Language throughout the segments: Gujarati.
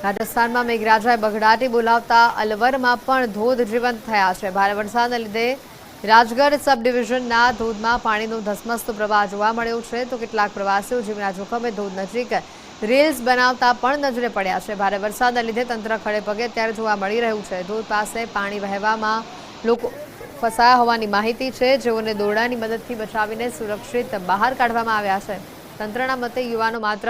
રાજસ્થાનમાં મેઘરાજાએ બગડાટી બોલાવતા અલવરમાં પણ ધોધ જીવંત થયા છે। ભારે વરસાદને લીધે રાજગઢ સબ ડિવિઝનના ધોધમાં પાણીનો ધસમસતો પ્રવાહ જોવા મળ્યો છે, તો કેટલાક પ્રવાસીઓ જીવના જોખમે ધોધ નજીક રીલ્સ બનાવતા પણ નજરે પડ્યા છે। ભારે વરસાદને લીધે તંત્ર ખડે પગે અત્યારે જોવા મળી રહ્યું છે। ધોધ પાસે પાણી વહેવામાં લોકો ફસાયા હોવાની માહિતી છે, જેઓને દોરડાની મદદથી બચાવીને સુરક્ષિત બહાર કાઢવામાં આવ્યા છે। તંત્રના મતે યુવાનો માત્ર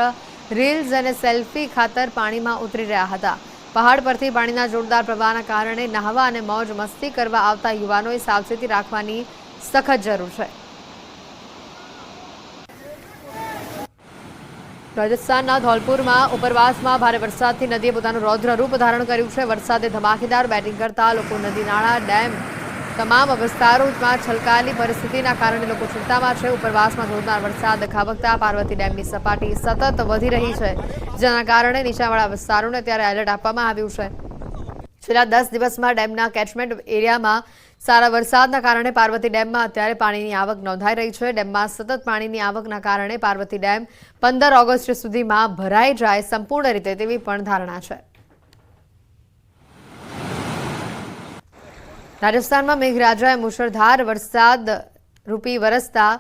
રીલ્સ અને સેલ્ફી ખાતર પાણીમાં ઉતરી રહ્યા હતા। પહાડ પરથી પાણીના જોરદાર પ્રવાહના કારણે નહાવા અને મોજ મસ્તી કરવા આવતા યુવાનોએ સાવચેતી રાખવાની સખત જરૂર છે। રાજસ્થાનના ધૌલપુરમાં ઉપરવાસમાં ભારે વરસાદથી નદીએ પોતાનું રૌદ્ર રૂપ ધારણ કર્યું છે। વરસાદે ધમાકેદાર બેટિંગ કરતા લોકો નદી નાળા ડેમ તમામ વિસ્તારોમાં છલકાયેલી પરિસ્થિતિના કારણે લોકો ચિંતામાં છે। ઉપરવાસમાં ધોધમાર વરસાદ ખાબકતા પાર્વતી ડેમની સપાટી સતત વધી રહી છે, જેના કારણે નીચાણવાળા વિસ્તારોને અત્યારે એલર્ટ આપવામાં આવ્યું છે। છેલ્લા 10 દિવસમાં ડેમના કેચમેન્ટ એરિયામાં સારા વરસાદના કારણે પાર્વતી ડેમમાં અત્યારે પાણીની આવક નોંધાઈ રહી છે। ડેમમાં સતત પાણીની આવકના કારણે પાર્વતી ડેમ 15 ઓગસ્ટ સુધીમાં ભરાઈ જાય સંપૂર્ણ રીતે તેવી પણ ધારણા છે। રાજસ્થાનમાં મેઘરાજાએ મુશળધાર વરસાદ રૂપી વરસતા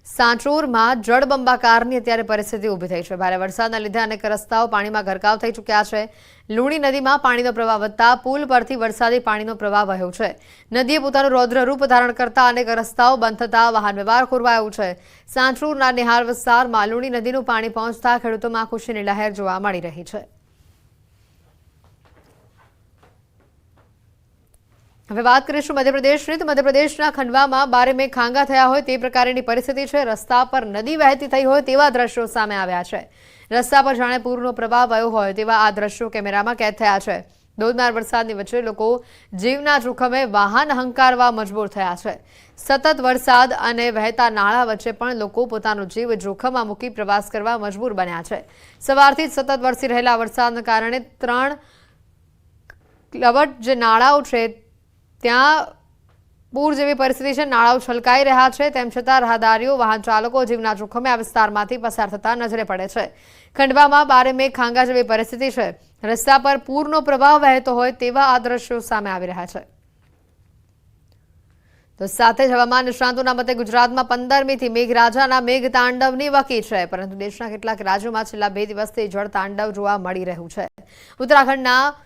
સાંચોરમાં જળબંબાકારની અત્યારે પરિસ્થિતિ ઊભી થઈ છે। ભારે વરસાદના લીધે અનેક રસ્તાઓ પાણીમાં ગરકાવ થઈ ચૂક્યા છે। લુણી નદીમાં પાણીનો પ્રવાહ વધતા પુલ પરથી વરસાદી પાણીનો પ્રવાહ વહ્યો છે। નદીએ પોતાનું રૌદ્ર રૂપ ધારણ કરતા અનેક રસ્તાઓ બંધ થતા વાહન વ્યવહાર ખોરવાયો છે। સાંચોરના નિહાર વિસ્તારમાં લુણી નદીનું પાણી પહોંચતા ખેડૂતોમાં ખુશીની લહેર જોવા મળી રહી છે। હવે વાત કરીશું મધ્યપ્રદેશની, તો મધ્યપ્રદેશના ખંડવામાં બારે મેઘ ખાંગા થયા હોય તે પ્રકારની પરિસ્થિતિ છે। રસ્તા પર નદી વહેતી થઈ હોય તેવા દ્રશ્યો સામે આવ્યા છે। રસ્તા પર જાણે પૂરનો પ્રવાહ વયો હોય તેવા આ દ્રશ્યો કેમેરામાં કેદ થયા છે। ધોધમાર વરસાદની વચ્ચે લોકો જીવના જોખમે વાહન હંકારવા મજબૂર થયા છે। સતત વરસાદ અને વહેતા નાળા વચ્ચે પણ લોકો પોતાનો જીવ જોખમમાં મૂકી પ્રવાસ કરવા મજબૂર બન્યા છે। સવારથી જ સતત વરસી રહેલા વરસાદના કારણે 3 કલવટ જે નાળાઓ છે ત્યાં પૂર જેવી પરિસ્થિતિ છે। નાળાઓ છલકાઈ રહ્યા છે, તેમ છતાં રાહદારીઓ વાહન ચાલકો જીવના જોખમે આ વિસ્તારમાંથી પસાર થતા નજરે પડે છે। ખંડવામાં બારે મેઘ ખાંગા જેવી પરિસ્થિતિ છે। રસ્તા પર પૂરનો પ્રવાહ વહેતો હોય તેવા આ દ્રશ્યો સામે આવી રહ્યા છે। તો સાથે જ હવામાન નિષ્ણાતોના મતે ગુજરાતમાં 15મીથી મેઘરાજાના મેઘ તાંડવની વકી છે, પરંતુ દેશના કેટલાક રાજ્યોમાં છેલ્લા 2 દિવસથી જળ તાંડવ જોવા મળી રહ્યું છે। ઉત્તરાખંડના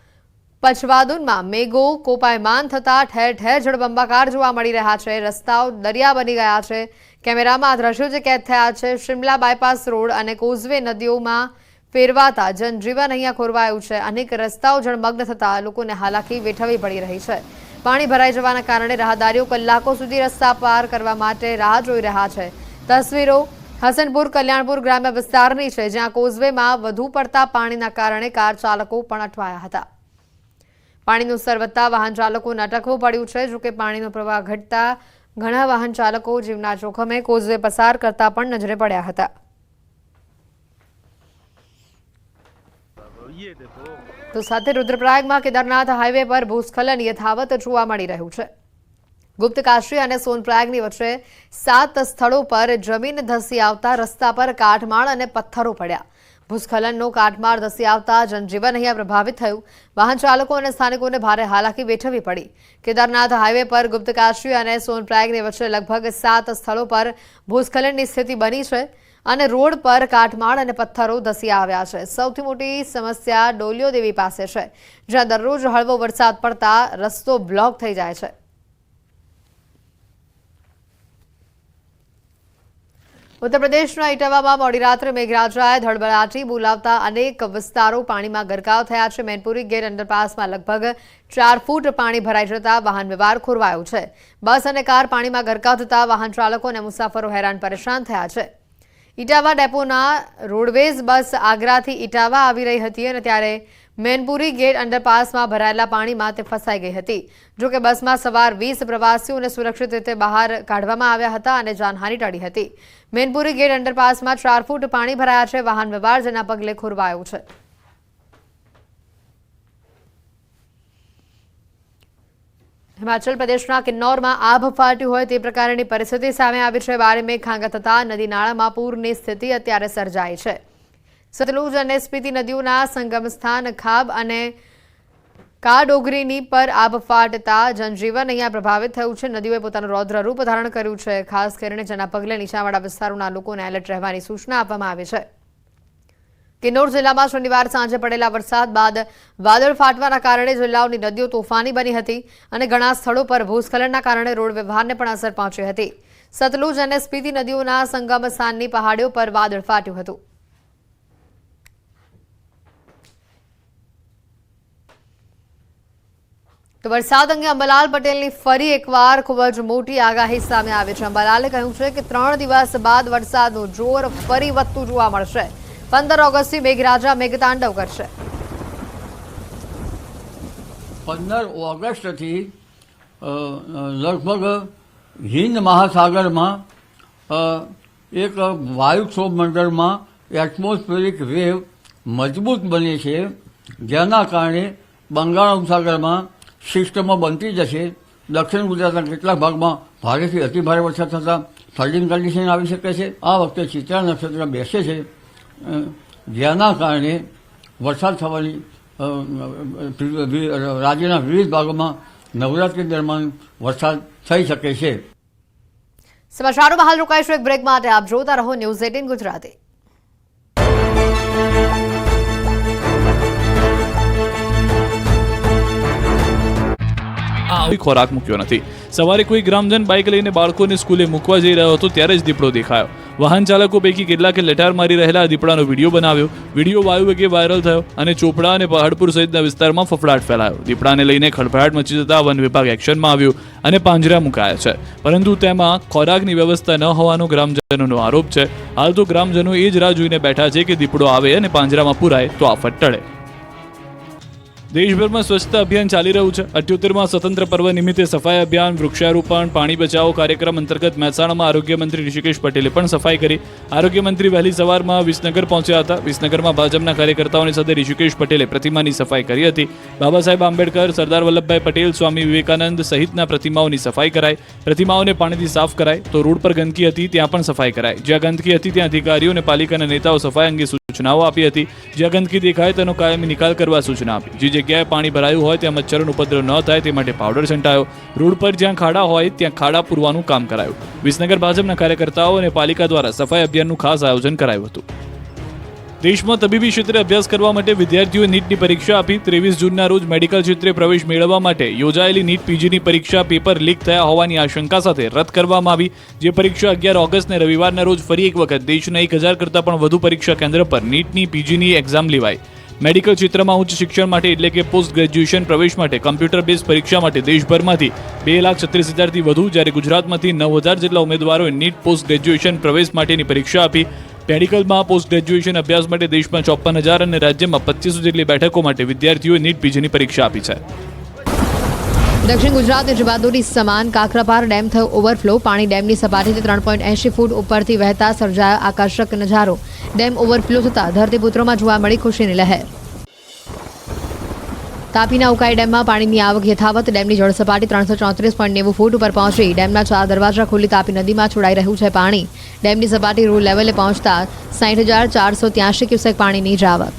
પછવાદુનમાં મેઘો કોપાયમાન થતા ઠેર ઠેર જળબંબાકાર જોવા મળી રહ્યા છે। રસ્તાઓ દરિયા બની ગયા છે। કેમેરામાં આ દ્રશ્યો જે કેદ થયા છે, શિમલા બાયપાસ રોડ અને કોઝવે નદીઓમાં ફેરવાતા જનજીવન અહીંયા ખોરવાયું છે। અનેક રસ્તાઓ જળમગ્ન થતા લોકોને હાલાકી વેઠવી પડી રહી છે। પાણી ભરાઈ જવાના કારણે રાહદારીઓ કલાકો સુધી રસ્તા પાર કરવા માટે રાહ જોઈ રહ્યા છે। તસવીરો હસનપુર કલ્યાણપુર ગ્રામ્ય વિસ્તારની છે, જ્યાં કોઝવેમાં વધુ પડતા પાણીના કારણે કાર ચાલકો પણ અટવાયા હતા। પાણીનું સ્તર વધતા વાહન ચાલકોને અટકવું પડ્યું છે। જોકે પાણીનો પ્રવાહ ઘટતા ઘણા વાહન ચાલકો જીવના જોખમે કોઝવે પસાર કરતા પણ નજરે પડ્યા હતા। તો સાથે રુદ્રપ્રયાગમાં કેદારનાથ હાઈવે પર ભૂસ્ખલન યથાવત જોવા મળી રહ્યું છે। ગુપ્તકાશી અને સોનપ્રયાગની વચ્ચે 7 સ્થળો પર જમીન ધસી આવતા રસ્તા પર કાટમાળ અને પથ્થરો પડ્યા। ભૂસ્ખલનનો કાટમાળ ધસી આવતા જનજીવન અહીંયા પ્રભાવિત થયું। વાહન ચાલકો અને સ્થાનિકોને ભારે હાલાકી વેઠવી પડી। કેદારનાથ હાઈવે પર ગુપ્તકાશી અને સોનપ્રયાગની વચ્ચે લગભગ 7 સ્થળો પર ભૂસ્ખલનની સ્થિતિ બની છે અને રોડ પર કાટમાળ અને પથ્થરો ધસી આવ્યા છે। સૌથી મોટી સમસ્યા ડોલિયો દેવી પાસે છે, જ્યાં દરરોજ હળવો વરસાદ પડતા રસ્તો બ્લોક થઈ જાય છે। ઉત્તર પ્રદેશના ઇટાવામાં મોડી રાત્રે મેઘરાજાએ ધડબડાટી બોલાવતા અનેક વિસ્તારો પાણીમાં ગરકાવ થયા છે। મેનપુરી ગેટ અંડરપાસમાં લગભગ 4 ફૂટ પાણી ભરાઈ જતા વાહન વ્યવહાર ખોરવાયો છે। બસ અને કાર પાણીમાં ગરકાવ થતા વાહન ચાલકો અને મુસાફરો હેરાન પરેશાન થયા છે। ઇટાવા ડેપોના રોડવેઝ બસ આગ્રાથી ઇટાવા આવી રહી હતી અને ત્યારે મેનપુરી ગેટ અંડરપાસમાં ભરાયેલા પાણીમાં તે ફસાઈ ગઈ હતી। જોકે બસમાં સવાર 20 પ્રવાસીઓને સુરક્ષિત રીતે બહાર કાઢવામાં આવ્યા હતા અને જાનહાનિ ટળી હતી। મેનપુરી ગેટ અંડરપાસમાં 4 ફૂટ પાણી ભરાયા છે। વાહન વ્યવહાર જેના પગલે ખોરવાયો છે। હિમાચલ પ્રદેશના કિન્નૌરમાં આભ ફાટ્યું હોય તે પ્રકારની પરિસ્થિતિ સામે આવી છે। બારે મેઘ ખાંગા થતા નદી નાળામાં પૂરની સ્થિતિ અત્યારે સર્જાઈ છે। સતલુજ અને સ્પીતિ નદીઓના સંગમ સ્થાન ખાબ અને કાડોગરીની પર આબ ફાટતા જનજીવન અહીંયા પ્રભાવિત થયું છે। નદીઓએ પોતાનું રૌદ્ર રૂપ ધારણ કર્યું છે। ખાસ કરીને જેના પગલે નીચાણવાળા વિસ્તારોના લોકોને એલર્ટ રહેવાની સૂચના આપવામાં આવી છે। કિન્નૌર જિલ્લામાં શનિવાર સાંજે પડેલા વરસાદ બાદ વાદળ ફાટવાના કારણે જિલ્લાઓની નદીઓ તોફાની બની હતી અને ઘણા સ્થળો પર ભૂસ્ખલનના કારણે રોડ વ્યવહારને પણ અસર પહોંચી હતી। સતલુજ અને સ્પીતિ નદીઓના સંગમ સ્થાનની પહાડીઓ પર વાદળ ફાટ્યું હતું। તો વરસાદ અંગે અંબાલાલ પટેલની ફરી એકવાર ખૂબ જ મોટી આગાહી સામે આવી છે। અંબાલાલે કહ્યું છે કે 3 દિવસ બાદ વરસાદનું જોર ફરી વધતું જોવા મળશે। 15 ઓગસ્ટથી મેઘરાજા મેઘતાંડવ કરશે। 15 ઓગસ્ટથી લગભગ હિન્દ મહાસાગરમાં એક વાયુક્ષોભ મંડળમાં એટમોસ્ફેરિક વેવ મજબૂત બને છે, જેના કારણે બંગાળ ઉપસાગરમાં સિસ્ટમો બનતી જશે। દક્ષિણ ગુજરાતના કેટલાક ભાગમાં ભારેથી અતિભારે વરસાદ થતાં ફ્લડિંગ કન્ડિશન આવી શકે છે। આ વખતે ચિત્રા નક્ષત્ર બેસે છે, જેના કારણે વરસાદ થવાની રાજ્યના વિવિધ ભાગોમાં નવરાત્રી દરમિયાન વરસાદ થઈ શકે છે। સમાચારોમાં હાલ રોકાઈશું એક બ્રેક માટે। આપ જોતા રહો ન્યૂઝ 18 ગુજરાતી। ખોરાક મૂક્યો નથી। સવારે કોઈ ગ્રામજન બાઇક લઈને બાળકોને સ્કૂલે મૂકવા જઈ રહ્યો હતો ત્યારે જ દીપડો દેખાયો। વાહન ચાલકો પૈકી કેટલાકે લટાર મારી રહેલા દીપડાનો વિડીયો બનાવ્યો। વિડીયો વાયુ વેગે વાયરલ થયો અને ચોપડા અને પહાડપુર સહિતના વિસ્તારમાં ફફડાટ ફેલાયો। દીપડાને લઈને ખળભળાટ મચી જતા વન વિભાગ એક્શનમાં આવ્યું અને પાંજરા મુકાયા છે, પરંતુ તેમાં ખોરાકની વ્યવસ્થા ન હોવાનો ગ્રામજનોનો આરોપ છે। હાલ તો ગ્રામજનો એ જ રાહ જોઈને બેઠા છે કે દીપડો આવે અને પાંજરામાં પુરાય તો આફત ટળે। દેશભરમાં સ્વચ્છતા અભિયાન ચાલી રહ્યું છે। 78માં સ્વતંત્ર પર્વ નિમિત્તે સફાઈ અભિયાન, વૃક્ષારોપણ, પાણી બચાવો કાર્યક્રમ અંતર્ગત મહેસાણામાં આરોગ્ય મંત્રી ઋષિકેશ પટેલે પણ સફાઈ કરી। આરોગ્ય મંત્રી વહેલી સવારમાં વિસનગર પહોંચ્યા હતા। વિસનગરમાં ભાજપના કાર્યકર્તાઓની સાથે ઋષિકેશ પટેલે પ્રતિમાની સફાઈ કરી હતી। બાબા સાહેબ આંબેડકર, સરદાર વલ્લભભાઈ પટેલ, સ્વામી વિવેકાનંદ સહિતના પ્રતિમાઓની સફાઈ કરાઈ। પ્રતિમાઓને પાણીથી સાફ કરાઈ તો રોડ પર ગંદકી હતી ત્યાં પણ સફાઈ કરાઈ। જ્યાં ગંદકી હતી ત્યાં અધિકારીઓ અને પાલિકાના નેતાઓ સફાઈ અંગે સૂચનાઓ આપી હતી। જ્યાં ગંદકી દેખાય તેનો કાયમી નિકાલ કરવા સૂચના આપી। જગ્યાએ પાણી ભરાયું હોય ત્યાં મચ્છરોનો ઉપદ્રવ ન થાય તે માટે પાવડર છંટાયો। રોડ પર જ્યાં ખાડા હોય ત્યાં ખાડા પૂરવાનું કામ કરાયું। વિસનગર ભાજપના કાર્યકર્તાઓ અને પાલિકા દ્વારા સફાઈ અભિયાનનું ખાસ આયોજન કરાયું હતું। દેશમાં તબીબી ક્ષેત્રે અભ્યાસ કરવા માટે વિદ્યાર્થીઓએ નીટની પરીક્ષા આપી। 23 જૂનના રોજ મેડિકલ ક્ષેત્રે પ્રવેશ મેળવવા માટે યોજાયેલી નીટ પીજીની પરીક્ષા પેપર લીક થયા હોવાની આશંકા સાથે રદ કરવામાં આવી। જે પરીક્ષા 11 ઓગસ્ટને રવિવારના રોજ ફરી એક વખત દેશના 1000 કરતાં પણ વધુ પરીક્ષા કેન્દ્ર પર નીટની પીજીની એક્ઝામ લેવાઈ। મેડિકલ ક્ષેત્રમાં ઉચ્ચ શિક્ષણ માટે એટલે કે પોસ્ટ ગ્રેજ્યુએશન પ્રવેશ માટે કમ્પ્યુટર બેઝ પરીક્ષા માટે દેશભરમાંથી 2,36,000થી વધુ, જ્યારે ગુજરાતમાંથી 9,000 જેટલા ઉમેદવારોએ નીટ પોસ્ટ ગ્રેજ્યુએશન પ્રવેશ માટેની પરીક્ષા આપી। મેડિકલમાં પોસ્ટ ગ્રેજ્યુએશન અભ્યાસ માટે દેશમાં 54,000 અને રાજ્યમાં 2500 જેટલી બેઠકો માટે વિદ્યાર્થીઓએ નીટ પીજીની પરીક્ષા આપી છે। દક્ષિણ ગુજરાતની જવાદોરી સમાન કાકરાપાર ડેમ થયો ઓવરફ્લો। પાણી ડેમની સપાટીથી 3.80 ફૂટ ઉપરથી વહેતા સર્જાયો આકર્ષક નજારો। ડેમ ઓવરફ્લો થતાં ધરતીપુત્રોમાં જોવા મળી ખુશીની લહેર। તાપીના ઉકાઈ ડેમમાં પાણીની આવક યથાવત। ડેમની જળ સપાટી 334.90 ફૂટ ઉપર પહોંચી। ડેમના 4 દરવાજા ખોલી તાપી નદીમાં છોડાઈ રહ્યું છે પાણી। ડેમની સપાટી રૂ લેવલે પહોંચતા 60,483 ક્યુસેક પાણીની આવક।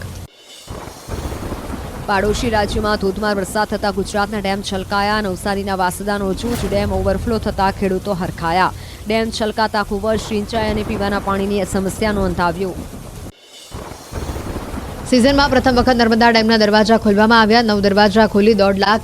પાડોશી રાજ્યોમાં ધોધમાર વરસાદ થતાં ગુજરાતના ડેમ છલકાયા। નવસારીના વાસદાનો જૂજ ડેમ ઓવરફ્લો થતાં ખેડૂતો હરખાયા। ડેમ છલકાતા આખું વર્ષ સિંચાઈ અને પીવાના પાણીની સમસ્યાનો અંત આવ્યો। સિઝનમાં પ્રથમ વખત નર્મદા ડેમના દરવાજા ખોલવામાં આવ્યા। 9 દરવાજા ખોલી 1.5 લાખ